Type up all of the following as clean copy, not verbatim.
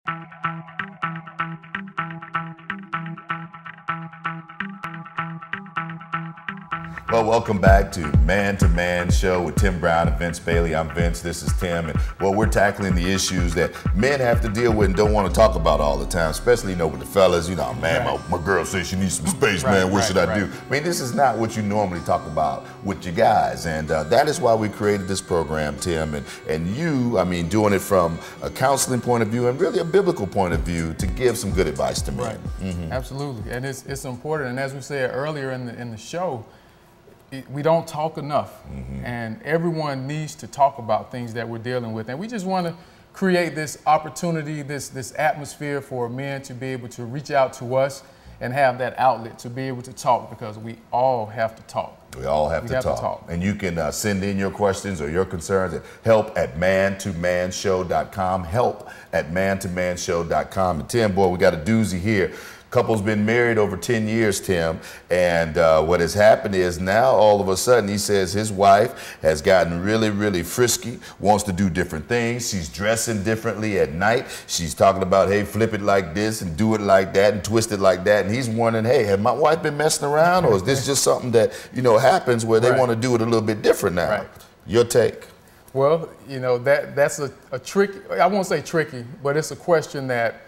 Well, welcome back to Man Show with Tim Brown and Vince Bailey. I'm Vince, this is Tim, and well, we're tackling the issues that men have to deal with and don't want to talk about all the time, especially, with the fellas, man, my girl says she needs some space, man, what should I do? I mean, this is not what you normally talk about with your guys, and that is why we created this program, Tim, and you, doing it from a counseling point of view and really a biblical point of view to give some good advice to men. Right. Absolutely, and it's important, and as we said earlier in the show, we don't talk enough, and everyone needs to talk about things that we're dealing with. And we just want to create this opportunity, this atmosphere for men to be able to reach out to us and have that outlet to be able to talk, because we all have to talk. We all have to talk. And you can send in your questions or your concerns at help@mantomanshow.com, help@mantomanshow.com. And Tim, boy, we got a doozy here. Couple's been married over 10 years, Tim, and what has happened is now all of a sudden he says his wife has gotten really, really frisky, wants to do different things. She's dressing differently at night. She's talking about, hey, flip it like this and do it like that and twist it like that. And he's wondering, hey, have my wife been messing around, or is this just something that, happens where they want to do it a little bit different now? Right. Your take? Well, that's a tricky, I won't say tricky, but it's a question that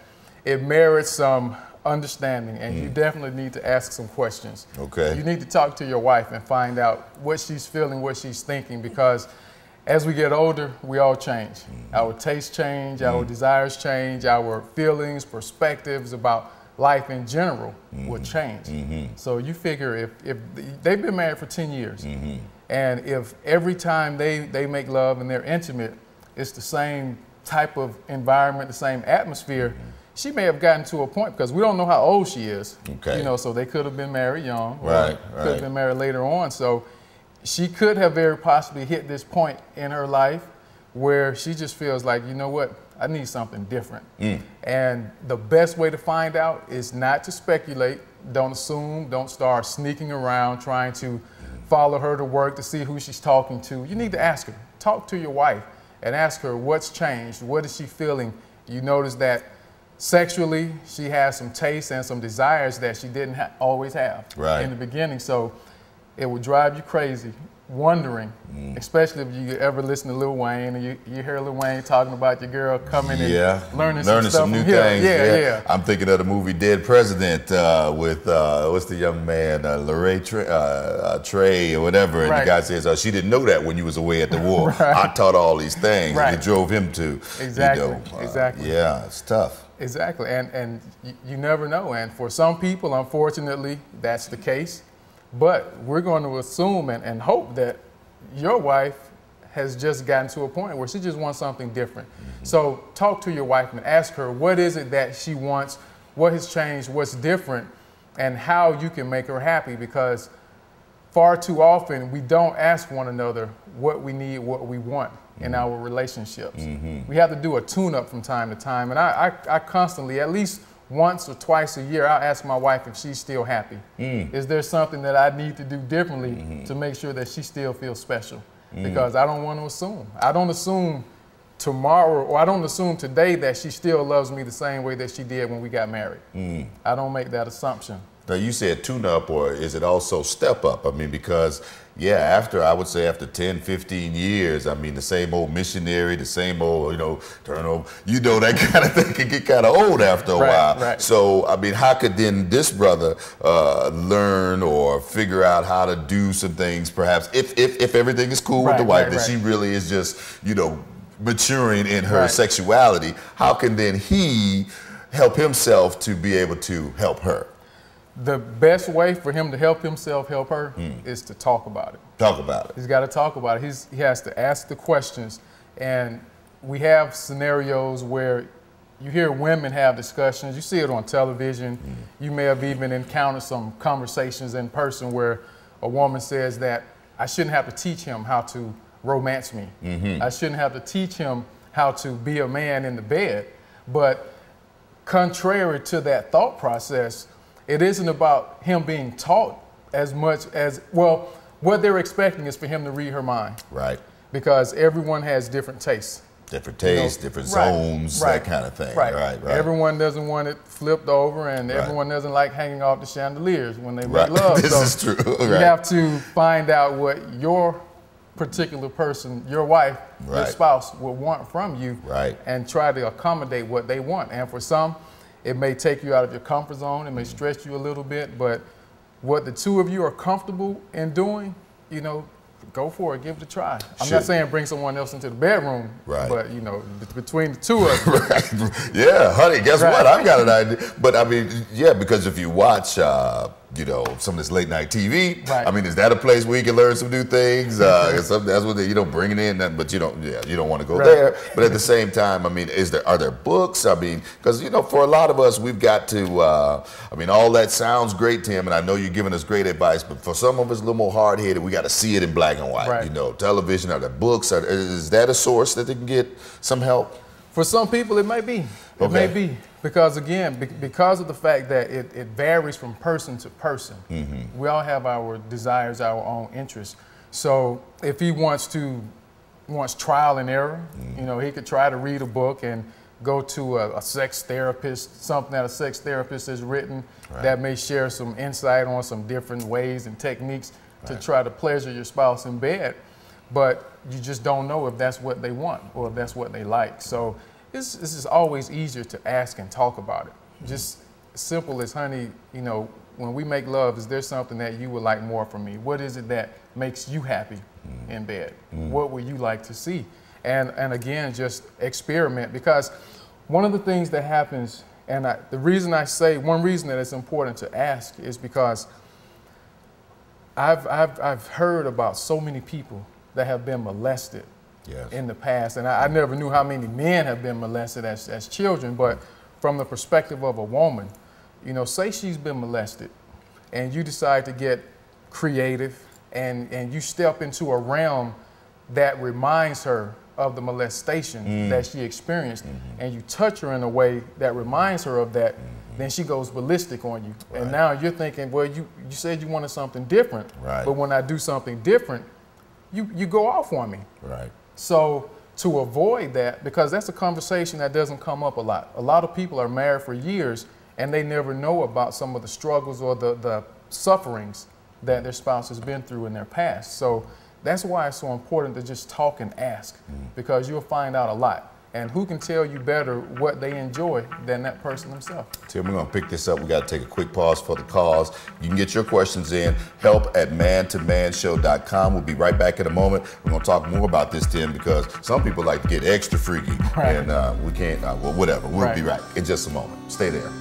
it merits some understanding, and you definitely need to ask some questions. Okay. You need to talk to your wife and find out what she's feeling, what she's thinking, because as we get older, we all change. Our tastes change, our desires change, our feelings, perspectives about life in general will change. So you figure if they've been married for 10 years, and if every time they make love and they're intimate, it's the same type of environment, the same atmosphere, she may have gotten to a point, because we don't know how old she is. Okay. So they could have been married young, right. Could have been married later on. So she could have very possibly hit this point in her life where she just feels like, you know what, I need something different. And the best way to find out is not to speculate. Don't assume. Don't start sneaking around trying to follow her to work to see who she's talking to. You need to ask her. Talk to your wife and ask her what's changed. What is she feeling? You notice that sexually, she has some tastes and some desires that she didn't always have in the beginning. So it would drive you crazy, wondering, especially if you ever listen to Lil Wayne and you hear Lil Wayne talking about your girl coming and learning some new things. Yeah. I'm thinking of the movie Dead President with, what's the young man, Trey or whatever, and the guy says, she didn't know that when you was away at the war. I taught all these things, and it drove him to, Exactly. Yeah, it's tough. Exactly, and you never know. And for some people, unfortunately, that's the case. But we're going to assume and hope that your wife has just gotten to a point where she just wants something different. So talk to your wife and ask her, what is it that she wants, what has changed, what's different, and how you can make her happy, because far too often we don't ask one another what we need, what we want in our relationships. We have to do a tune-up from time to time, and I constantly, at least once or twice a year, I'll ask my wife if she's still happy. Is there something that I need to do differently to make sure that she still feels special? Because I don't want to assume. I don't assume tomorrow, or I don't assume today that she still loves me the same way that she did when we got married. I don't make that assumption. Now, you said tune-up, or is it also step-up? Because, I would say after 10, 15 years, the same old missionary, the same old, turnover, that kind of thing can get kind of old after a while. Right. So, how could then this brother learn or figure out how to do some things, perhaps, if everything is cool with the wife, that she really is just, maturing in her sexuality, how can then he help himself to be able to help her? The best way for him to help himself help her is to talk about it. Talk about it. He's got to talk about it. He has to ask the questions. And we have scenarios where you hear women have discussions. You see it on television. You may have even encountered some conversations in person where a woman says that I shouldn't have to teach him how to romance me. I shouldn't have to teach him how to be a man in the bed. But contrary to that thought process, it isn't about him being taught as much as, what they're expecting is for him to read her mind. Right. Because everyone has different tastes. Different tastes, different right, zones, right, that kind of thing. Right. Right. Everyone doesn't want it flipped over, and everyone doesn't like hanging off the chandeliers when they make love. This is true. You have to find out what your particular person, your wife, your spouse, would want from you, and try to accommodate what they want. And for some, it may take you out of your comfort zone. It may stretch you a little bit, but what the two of you are comfortable in doing, you know, go for it, give it a try. I'm not saying bring someone else into the bedroom, but you know, between the two of you. Yeah, honey, guess what? I've got an idea. But I mean, yeah, because if you watch, you know, some of this late night TV, I mean, is that a place where you can learn some new things? That's what you don't bring it in, but you don't, you don't want to go there. But at the same time, I mean, are there books? I mean, because you know, for a lot of us, we've got to. I mean, all that sounds great, Tim, and I know you're giving us great advice. But for some of us, a little more hard headed, we got to see it in black and white. You know, television, are there books? Is that a source that they can get some help? For some people, it may be. It may be. Because again, because of the fact that it varies from person to person, we all have our desires, our own interests. So if he wants trial and error, you know, he could try to read a book and go to a sex therapist, something that a sex therapist has written that may share some insight on some different ways and techniques to try to pleasure your spouse in bed. But you just don't know if that's what they want or if that's what they like. So this is always easier to ask and talk about it. Just simple as, honey, you know, when we make love, is there something that you would like more from me? What is it that makes you happy in bed? What would you like to see? And again, just experiment, because one of the things that happens, and one reason that it's important to ask is because I've heard about so many people that have been molested in the past. And I never knew how many men have been molested as children, but from the perspective of a woman, you know, say she's been molested and you decide to get creative and you step into a realm that reminds her of the molestation that she experienced, and you touch her in a way that reminds her of that, then she goes ballistic on you. And now you're thinking, well, you said you wanted something different, but when I do something different, you go off on me. So to avoid that, because that's a conversation that doesn't come up a lot. A lot of people are married for years and they never know about some of the struggles or the sufferings that their spouse has been through in their past. So that's why it's so important to just talk and ask, because you'll find out a lot. And who can tell you better what they enjoy than that person themselves? Tim, we're going to pick this up. We got to take a quick pause for the calls. You can get your questions in. help@mantomanshow.com. We'll be right back in a moment. We're going to talk more about this, Tim, because some people like to get extra freaky. And we can't, well, whatever. We'll be right in just a moment. Stay there.